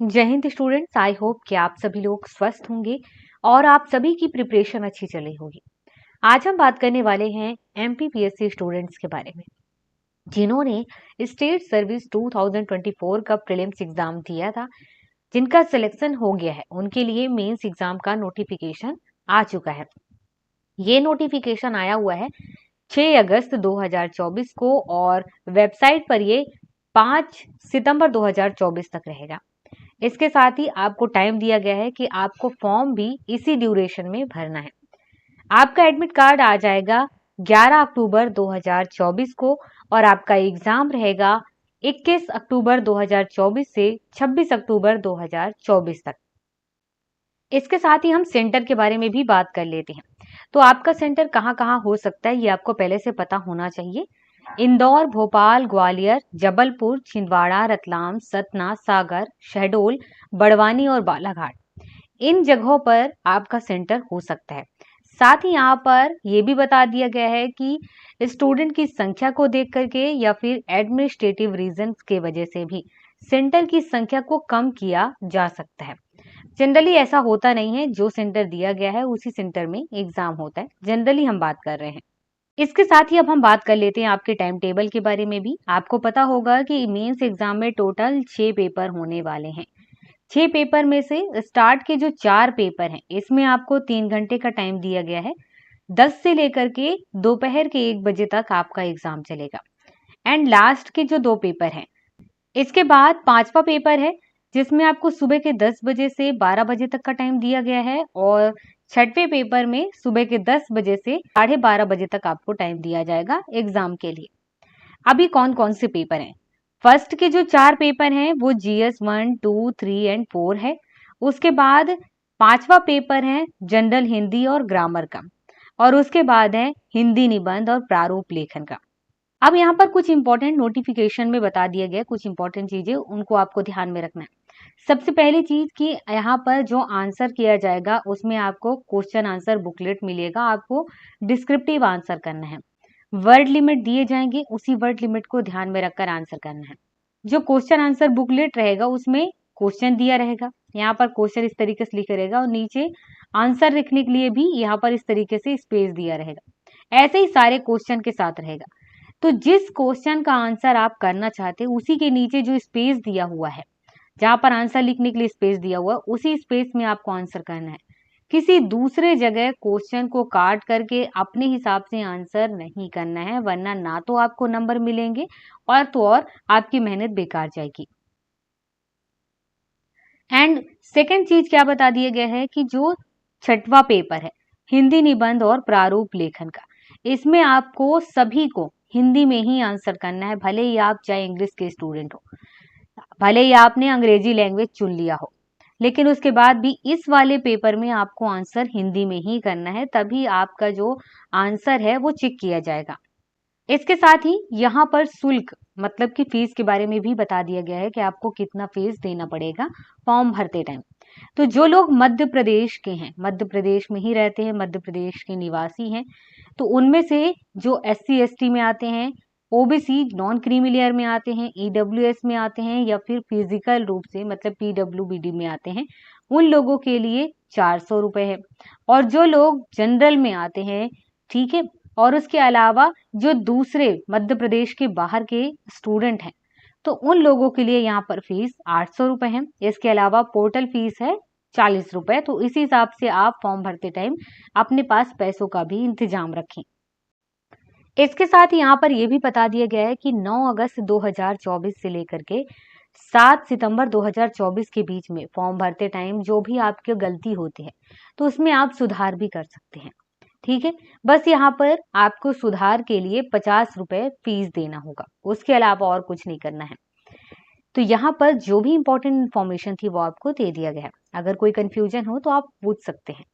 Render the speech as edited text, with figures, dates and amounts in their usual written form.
जय Hind students. I hope कि आप सभी लोग स्वस्थ होंगे और आप सभी की प्रिपरेशन अच्छी चली होगी। आज हम बात करने वाले हैं एमपीपीएससी स्टूडेंट्स के बारे में, जिन्होंने स्टेट सर्विस 2024 का प्रीलिम्स एग्जाम दिया था, जिनका सिलेक्शन हो गया है। उनके लिए मेंस एग्जाम का नोटिफिकेशन आ चुका है। ये नोटिफिकेशन आया हुआ है 6 अगस्त 2024 को और वेबसाइट पर ये 5 सितंबर 2024 तक रहेगा। इसके साथ ही आपको टाइम दिया गया है कि आपको फॉर्म भी इसी ड्यूरेशन में भरना है। आपका एडमिट कार्ड आ जाएगा 11 अक्टूबर 2024 को और आपका एग्जाम रहेगा 21 अक्टूबर 2024 से 26 अक्टूबर 2024 तक। इसके साथ ही हम सेंटर के बारे में भी बात कर लेते हैं। तो आपका सेंटर कहाँ कहाँ हो सकता है, ये आपको पहले से पता होना चाहिए। इंदौर, भोपाल, ग्वालियर, जबलपुर, छिंदवाड़ा, रतलाम, सतना, सागर, शहडोल, बड़वानी और बालाघाट, इन जगहों पर आपका सेंटर हो सकता है। साथ ही यहाँ पर यह भी बता दिया गया है कि स्टूडेंट की संख्या को देख करके या फिर एडमिनिस्ट्रेटिव रीजंस के वजह से भी सेंटर की संख्या को कम किया जा सकता है। जनरली ऐसा होता नहीं है, जो सेंटर दिया गया है उसी सेंटर में एग्जाम होता है। जनरली हम बात कर रहे हैं। इसके साथ ही अब हम बात कर लेते हैं आपके टाइम टेबल के बारे में भी। आपको पता होगा कि मेंस एग्जाम में टोटल 6 पेपर होने वाले हैं। 6 पेपर में से स्टार्ट के जो 4 पेपर हैं, इसमें आपको 3 घंटे का टाइम दिया गया है। 10 से लेकर के दोपहर के 1 बजे तक आपका एग्जाम चलेगा। एंड लास्ट के जो 2 पेपर हैं, इसके बाद 5वां पेपर है, जिसमें आपको सुबह के 10 बजे से 12 बजे तक का टाइम दिया गया है और 6वें पेपर में सुबह के 10 बजे से 12:30 बजे तक आपको टाइम दिया जाएगा एग्जाम के लिए। अभी कौन कौन से पेपर हैं? फर्स्ट के जो 4 पेपर हैं वो जीएस 1, 2, 3 एंड 4 है। उसके बाद 5वां पेपर है जनरल हिंदी और ग्रामर का, और उसके बाद है हिंदी निबंध और प्रारूप लेखन का। अब यहाँ पर कुछ इंपॉर्टेंट नोटिफिकेशन में बता दिया गया, कुछ इंपॉर्टेंट चीजें उनको आपको ध्यान में रखना है। सबसे पहली चीज कि यहाँ पर जो आंसर किया जाएगा उसमें आपको क्वेश्चन आंसर बुकलेट मिलेगा। आपको डिस्क्रिप्टिव आंसर करना है। वर्ड लिमिट दिए जाएंगे, उसी वर्ड लिमिट को ध्यान में रखकर आंसर करना है। जो क्वेश्चन आंसर बुकलेट रहेगा उसमें क्वेश्चन दिया रहेगा, यहाँ पर क्वेश्चन इस तरीके से लिखा रहेगा और नीचे आंसर लिखने के लिए भी यहाँ पर इस तरीके से स्पेस दिया रहेगा। ऐसे ही सारे क्वेश्चन के साथ रहेगा। तो जिस क्वेश्चन का आंसर आप करना चाहते हैं उसी के नीचे जो स्पेस दिया हुआ है, जहां पर आंसर लिखने के लिए स्पेस दिया हुआ है, उसी स्पेस में आपको आंसर करना है। किसी दूसरे जगह क्वेश्चन को काट करके अपने हिसाब से आंसर नहीं करना है, वरना ना तो आपको नंबर मिलेंगे और तो और आपकी मेहनत बेकार जाएगी। एंड सेकंड चीज क्या बता दिया गया है कि जो 6वां पेपर है हिंदी निबंध और प्रारूप लेखन का, इसमें आपको सभी को हिंदी में ही आंसर करना है, भले ही आप चाहे इंग्लिश के स्टूडेंट हो, भले ही आपने अंग्रेजी लैंग्वेज चुन लिया हो, लेकिन उसके बाद भी इस वाले पेपर में आपको आंसर हिंदी में ही करना है, तभी आपका जो आंसर है वो चेक किया जाएगा। इसके साथ ही यहाँ पर शुल्क मतलब कि फीस के बारे में भी बता दिया गया है कि आपको कितना फीस देना पड़ेगा फॉर्म भरते टाइम। तो जो लोग मध्य प्रदेश के हैं, मध्य प्रदेश में ही रहते हैं, मध्य प्रदेश के निवासी हैं, तो उनमें से जो SC ST में आते हैं, OBC नॉन क्रीमी लेयर में आते हैं, EWS में आते हैं या फिर फिजिकल रूप से मतलब PWBD में आते हैं, उन लोगों के लिए 400 रुपए है। और जो लोग जनरल में आते हैं, ठीक है, और उसके अलावा जो दूसरे मध्य प्रदेश के बाहर के स्टूडेंट हैं, तो उन लोगों के लिए यहाँ पर फीस 800 रुपए है। इसके अलावा पोर्टल फीस है 40 रुपए। तो इसी हिसाब से आप फॉर्म भरते टाइम अपने पास पैसों का भी इंतजाम रखें। इसके साथ ही यहाँ पर यह भी बता दिया गया है कि 9 अगस्त 2024 से लेकर के 7 सितंबर 2024 के बीच में फॉर्म भरते टाइम जो भी आपकी गलती होती है तो उसमें आप सुधार भी कर सकते हैं। ठीक है, बस यहाँ पर आपको सुधार के लिए 50 रुपए फीस देना होगा, उसके अलावा और कुछ नहीं करना है। तो यहाँ पर जो भी इंपॉर्टेंट इन्फॉर्मेशन थी वो आपको दे दिया गया है। अगर कोई कंफ्यूजन हो तो आप पूछ सकते हैं।